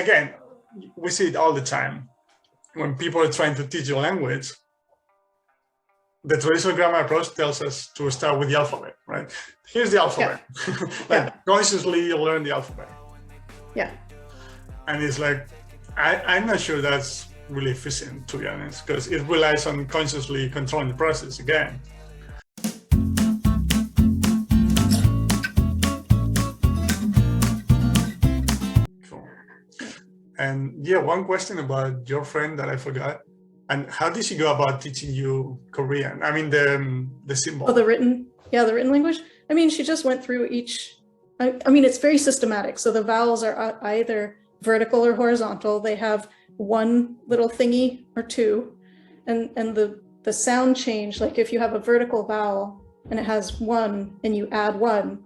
again, we see it all the time. When people are trying to teach you a language, the traditional grammar approach tells us to start with the alphabet, right? Here's the alphabet. Consciously you learn the alphabet. Yeah. And it's like, I'm not sure that's really efficient, to be honest, because it relies on consciously controlling the process again. Cool. And yeah, one question about your friend that I forgot. And how did she go about teaching you Korean? I mean, the symbol. Oh, the written language. I mean, she just went through each. I mean, it's very systematic. So the vowels are either vertical or horizontal. They have one little thingy or two, and the sound change. Like if you have a vertical vowel and it has one, and you add one,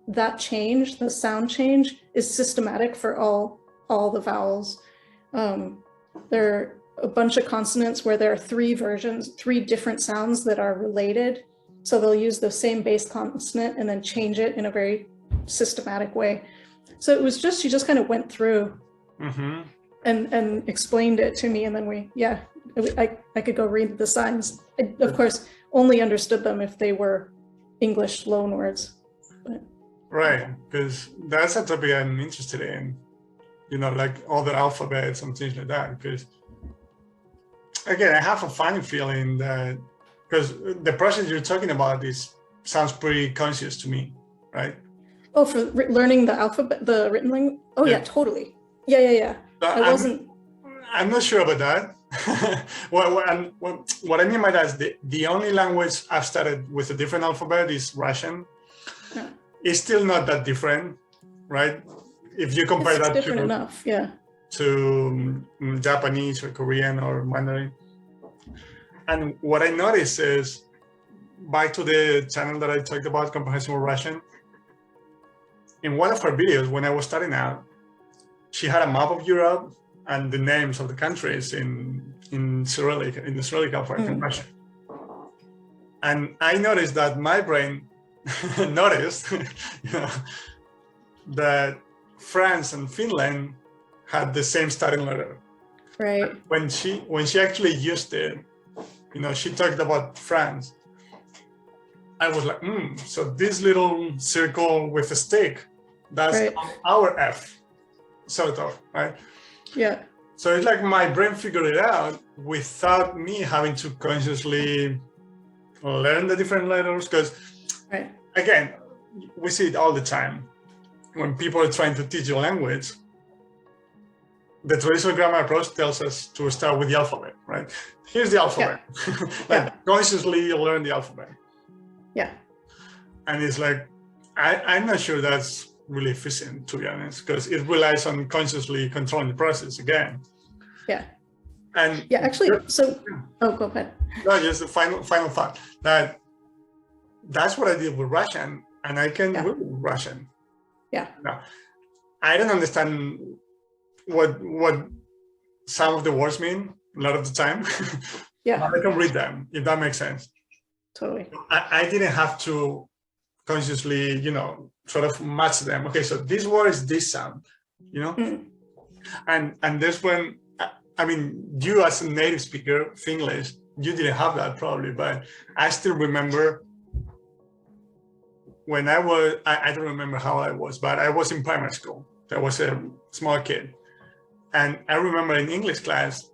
that change, the sound change, is systematic for all the vowels. There are a bunch of consonants where there are three different sounds that are related. So they'll use the same base consonant and then change it in a very systematic way. So it was just, she just kind of went through and explained it to me. And then I could go read the signs. I, of course, only understood them if they were English loan words. But, right, because that's a topic I'm interested in, like other alphabets and things like that. Because again, I have a funny feeling that, because the process you're talking about sounds pretty conscious to me, right? Oh, for learning the alphabet, the written language? Oh, yeah, totally. Yeah. I'm not sure about that. What I mean by that is the only language I've started with a different alphabet is Russian. Yeah. It's still not that different, right? If you compare that different enough, yeah, to Japanese or Korean or Mandarin. And what I noticed is, back to the channel that I talked about, Comprehensible Russian, in one of her videos when I was starting out, she had a map of Europe and the names of the countries in Cyrillic, in the Cyrillic alphabet in Russian. And I noticed that my brain noticed that France and Finland had the same starting letter. Right. When she actually used it, she talked about France. I was like, so this little circle with a stick, that's our F, sort of, right? Yeah. So it's like my brain figured it out without me having to consciously learn the different letters. Because, again, we see it all the time. When people are trying to teach you a language, the traditional grammar approach tells us to start with the alphabet, right? Here's the alphabet. Consciously you learn the alphabet. Yeah. And it's like, I'm not sure that's really efficient, to be honest, because it relies on consciously controlling the process again. Yeah. And yeah, actually, so, oh, go ahead. No, just the final thought, that's what I did with Russian, and I can read Russian. Yeah. Now, I don't understand what some of the words mean a lot of the time. Yeah. But I can read them, if that makes sense. Totally. I didn't have to consciously, sort of match them. Okay, so this word is this sound, and that's when, I mean, you as a native speaker of English, you didn't have that probably, but I still remember when I don't remember how I was, but I was in primary school. I was a small kid. And I remember in English class,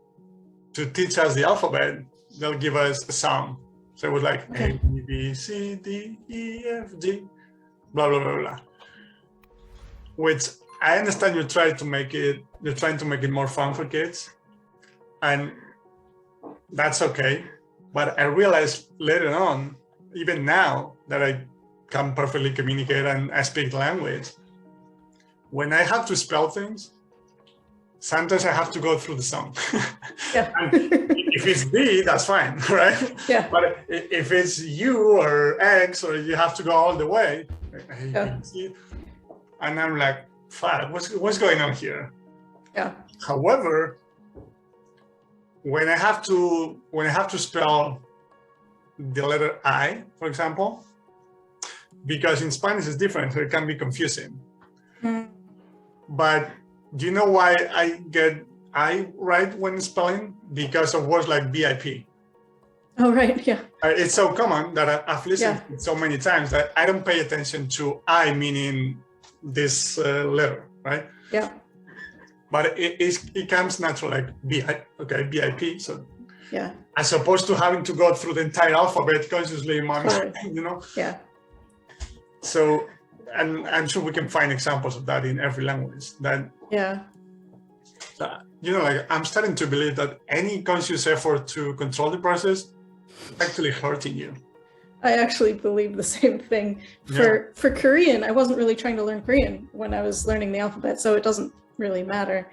to teach us the alphabet, they'll give us a song. So it was like A, B, C, D, E, F, G, blah, blah, blah, blah. Which I understand you're trying to make it more fun for kids. And that's okay. But I realized later on, even now that I can perfectly communicate and I speak the language, when I have to spell things, sometimes I have to go through the song. Yeah. If it's B, that's fine, right? Yeah. But if it's U or X, or you have to go all the way, and I'm like, fuck, what's going on here? Yeah. However, when I have to spell the letter I, for example, because in Spanish it's different, so it can be confusing. But Do you know why I get I right when spelling? Because of words like BIP. Oh, right. Yeah. It's so common that I've listened to it so many times that I don't pay attention to I meaning this letter, right? Yeah. But it comes natural, like BIP. So Yeah. as opposed to having to go through the entire alphabet consciously in my mind, you know? Yeah. So, and I'm sure we can find examples of that in every language. That, Yeah. you know, like I'm starting to believe that any conscious effort to control the process is actually hurting you. I actually believe the same thing. For Korean, I wasn't really trying to learn Korean when I was learning the alphabet, so it doesn't really matter.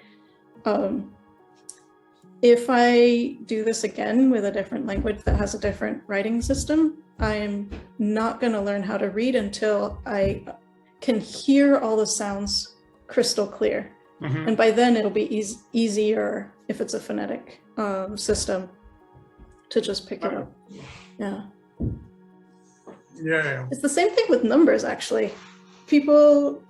If I do this again with a different language that has a different writing system, I'm not going to learn how to read until I can hear all the sounds crystal clear. Mm-hmm. And by then it'll be easier, if it's a phonetic system, to just pick it up. Yeah. Yeah. It's the same thing with numbers, actually. People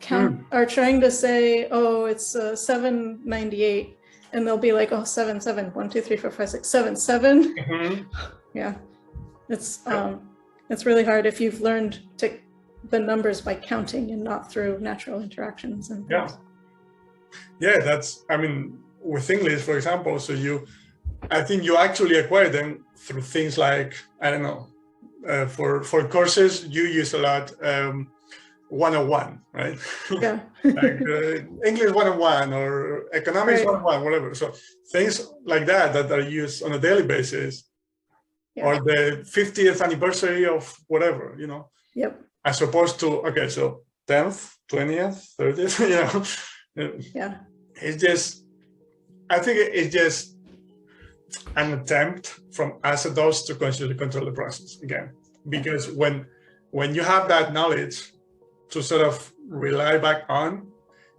are trying to say, oh, it's 798. And they'll be like, oh, 7, 7, 1, 2, 3, 4, 5, 6, 7, 7. Mm-hmm. Yeah, it's really hard if you've learned the numbers by counting and not through natural interactions and things. Yeah, that's, I mean, with English, for example, so I think you actually acquire them through things like, I don't know, for courses, you use a lot 101, right? Yeah. Like English 101 or economics 101, whatever. So things like that are used on a daily basis, or the 50th anniversary of whatever, you know. Yep. As opposed to, okay, so 10th, 20th, 30th, you know. Yeah. It's just, I think it's just an attempt from us adults to consciously control the process again. Because when you have that knowledge to sort of rely back on,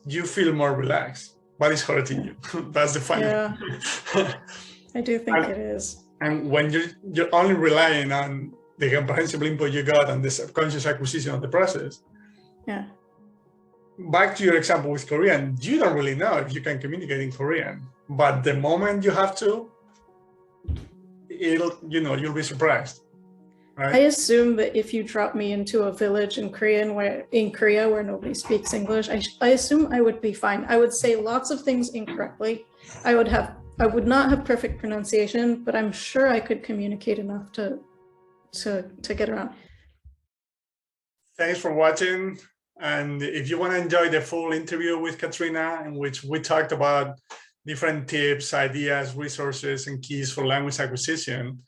you feel more relaxed, but it's hurting you. That's the funny thing. I do think it is. And when you're only relying on the comprehensible input you got and the subconscious acquisition of the process. Yeah. Back to your example with Korean, you don't really know if you can communicate in Korean, but the moment you have to, you'll be surprised. Right? I assume that if you drop me into a village in Korea where nobody speaks English, I assume I would be fine. I would say lots of things incorrectly. I would not have perfect pronunciation, but I'm sure I could communicate enough to get around. Thanks for watching. And if you want to enjoy the full interview with Katrina, in which we talked about different tips, ideas, resources, and keys for language acquisition,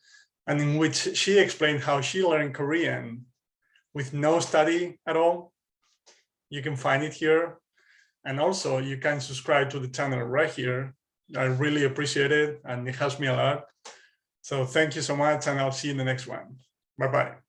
and in which she explained how she learned Korean with no study at all, you can find it here. And also you can subscribe to the channel right here. I really appreciate it, and it helps me a lot. So thank you so much, and I'll see you in the next one. Bye-bye.